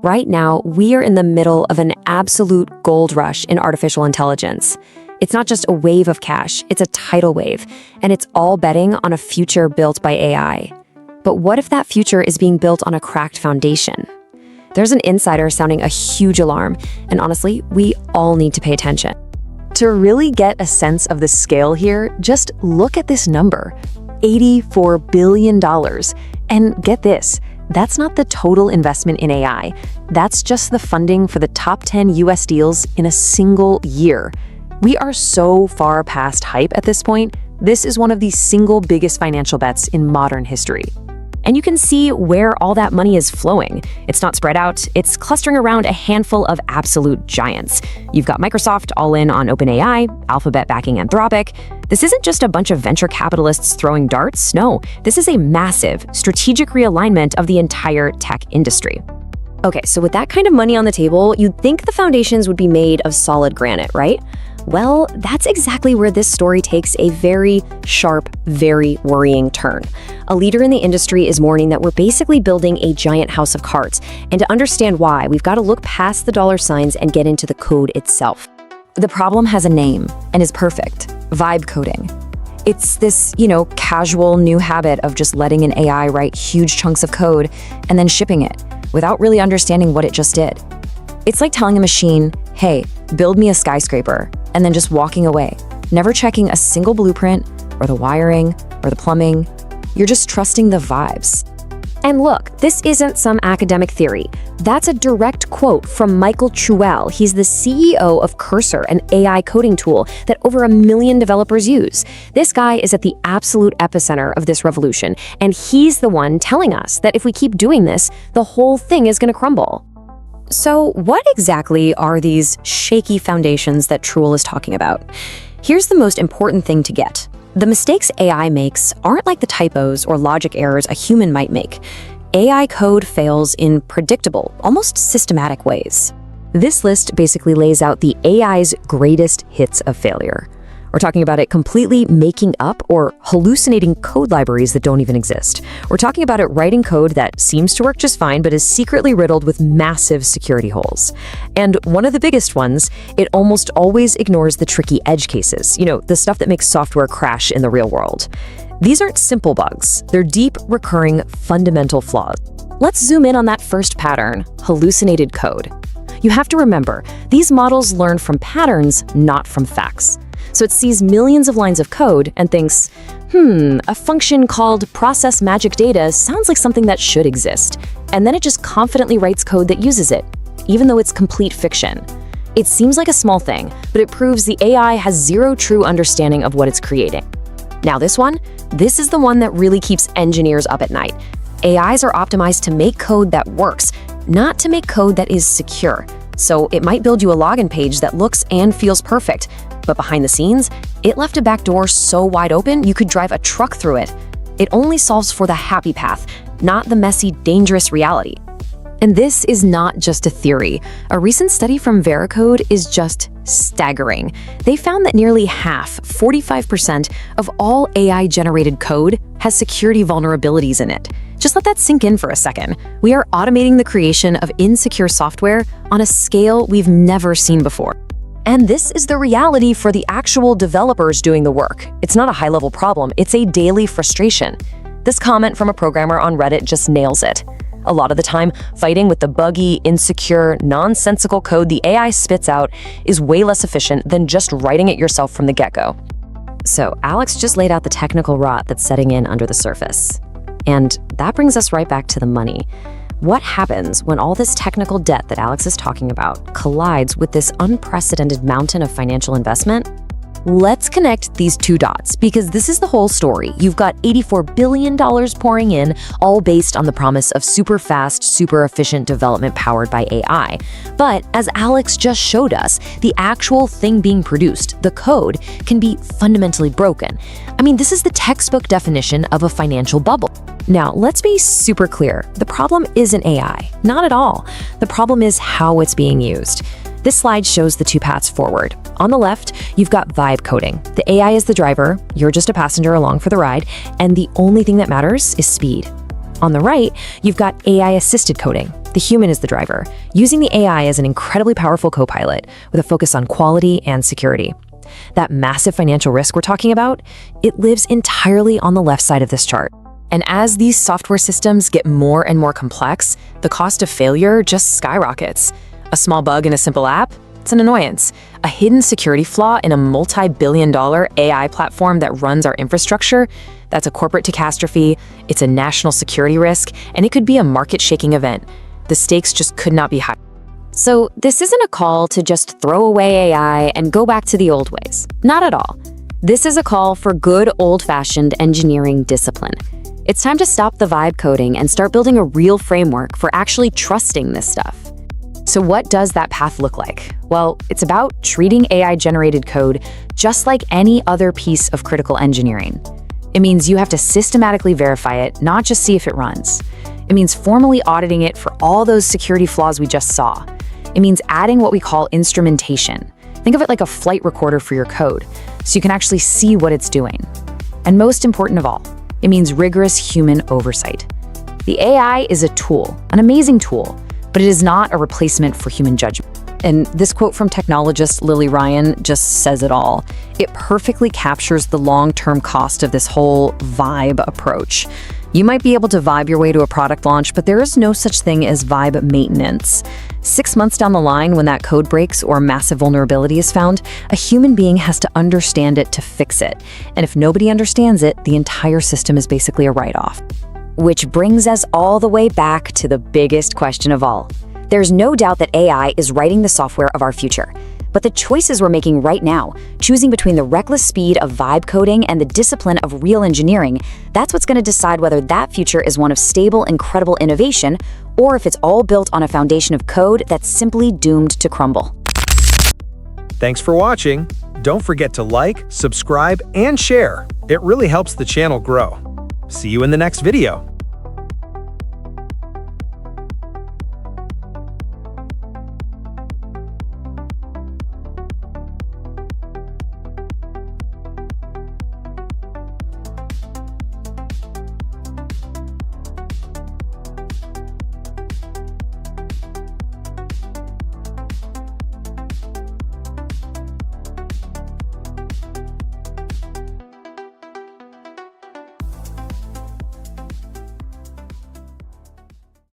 Right now, we are in the middle of an absolute gold rush in artificial intelligence. It's not just a wave of cash, it's a tidal wave, and it's all betting on a future built by AI. But what if that future is being built on a cracked foundation? There's an insider sounding a huge alarm, and honestly, we all need to pay attention. To really get a sense of the scale here, just look at this number, $84 billion. And get this, that's not the total investment in AI. That's just the funding for the top 10 US deals in a single year. We are so far past hype at this point. This is one of the single biggest financial bets in modern history. And you can see where all that money is flowing. It's not spread out, it's clustering around a handful of absolute giants. You've got Microsoft all in on OpenAI, Alphabet backing Anthropic. This isn't just a bunch of venture capitalists throwing darts. No, this is a massive strategic realignment of the entire tech industry. Okay, so with that kind of money on the table, you'd think the foundations would be made of solid granite, right? Well, that's exactly where this story takes a very sharp, very worrying turn. A leader in the industry is warning that we're basically building a giant house of cards, and to understand why, we've got to look past the dollar signs and get into the code itself. The problem has a name and is perfect: vibe coding. It's this, casual new habit of just letting an AI write huge chunks of code and then shipping it without really understanding what it just did. It's like telling a machine, hey, build me a skyscraper, and then just walking away, never checking a single blueprint or the wiring or the plumbing. You're just trusting the vibes. And look, this isn't some academic theory. That's a direct quote from Michael Truell. He's the CEO of Cursor, an AI coding tool that over 1 million developers use. This guy is at the absolute epicenter of this revolution, and he's the one telling us that if we keep doing this, the whole thing is going to crumble. So what exactly are these shaky foundations that Truell is talking about? Here's the most important thing to get. The mistakes AI makes aren't like the typos or logic errors a human might make. AI code fails in predictable, almost systematic ways. This list basically lays out the AI's greatest hits of failure. We're talking about it completely making up or hallucinating code libraries that don't even exist. We're talking about it writing code that seems to work just fine, but is secretly riddled with massive security holes. And one of the biggest ones, it almost always ignores the tricky edge cases, the stuff that makes software crash in the real world. These aren't simple bugs. They're deep, recurring, fundamental flaws. Let's zoom in on that first pattern, hallucinated code. You have to remember, these models learn from patterns, not from facts. So it sees millions of lines of code and thinks, a function called process magic data sounds like something that should exist. And then it just confidently writes code that uses it, even though it's complete fiction. It seems like a small thing, but it proves the AI has zero true understanding of what it's creating. Now this is the one that really keeps engineers up at night. AIs are optimized to make code that works, not to make code that is secure. So it might build you a login page that looks and feels perfect, but behind the scenes, it left a back door so wide open you could drive a truck through it. It only solves for the happy path, not the messy, dangerous reality. And this is not just a theory. A recent study from Veracode is just staggering. They found that nearly half, 45%, of all AI-generated code has security vulnerabilities in it. Just let that sink in for a second. We are automating the creation of insecure software on a scale we've never seen before. And this is the reality for the actual developers doing the work. It's not a high-level problem, it's a daily frustration. This comment from a programmer on Reddit just nails it. A lot of the time, fighting with the buggy, insecure, nonsensical code the AI spits out is way less efficient than just writing it yourself from the get-go. So Alex just laid out the technical rot that's setting in under the surface. And that brings us right back to the money. What happens when all this technical debt that Alex is talking about collides with this unprecedented mountain of financial investment? Let's connect these two dots, because this is the whole story. You've got $84 billion pouring in, all based on the promise of super fast, super efficient development powered by AI. But as Alex just showed us, the actual thing being produced, the code, can be fundamentally broken. I mean, this is the textbook definition of a financial bubble. Now, let's be super clear. The problem isn't AI, not at all. The problem is how it's being used. This slide shows the two paths forward. On the left, you've got vibe coding. The AI is the driver, you're just a passenger along for the ride, and the only thing that matters is speed. On the right, you've got AI-assisted coding. The human is the driver, using the AI as an incredibly powerful co-pilot with a focus on quality and security. That massive financial risk we're talking about, it lives entirely on the left side of this chart. And as these software systems get more and more complex, the cost of failure just skyrockets. A small bug in a simple app? It's an annoyance. A hidden security flaw in a multi-billion-dollar AI platform that runs our infrastructure? That's a corporate catastrophe, it's a national security risk, and it could be a market-shaking event. The stakes just could not be higher. So this isn't a call to just throw away AI and go back to the old ways. Not at all. This is a call for good old-fashioned engineering discipline. It's time to stop the vibe coding and start building a real framework for actually trusting this stuff. So what does that path look like? Well, it's about treating AI-generated code just like any other piece of critical engineering. It means you have to systematically verify it, not just see if it runs. It means formally auditing it for all those security flaws we just saw. It means adding what we call instrumentation. Think of it like a flight recorder for your code, so you can actually see what it's doing. And most important of all, it means rigorous human oversight. The AI is a tool, an amazing tool, but it is not a replacement for human judgment. And this quote from technologist Lily Ryan just says it all. It perfectly captures the long-term cost of this whole vibe approach. You might be able to vibe your way to a product launch, but there is no such thing as vibe maintenance. 6 months down the line, when that code breaks or a massive vulnerability is found, a human being has to understand it to fix it. And if nobody understands it, the entire system is basically a write-off. Which brings us all the way back to the biggest question of all. There's no doubt that AI is writing the software of our future. But the choices we're making right now, choosing between the reckless speed of vibe coding and the discipline of real engineering, that's what's going to decide whether that future is one of stable, incredible innovation, or if it's all built on a foundation of code that's simply doomed to crumble. Thanks for watching. Don't forget to like, subscribe, and share. It really helps the channel grow. See you in the next video.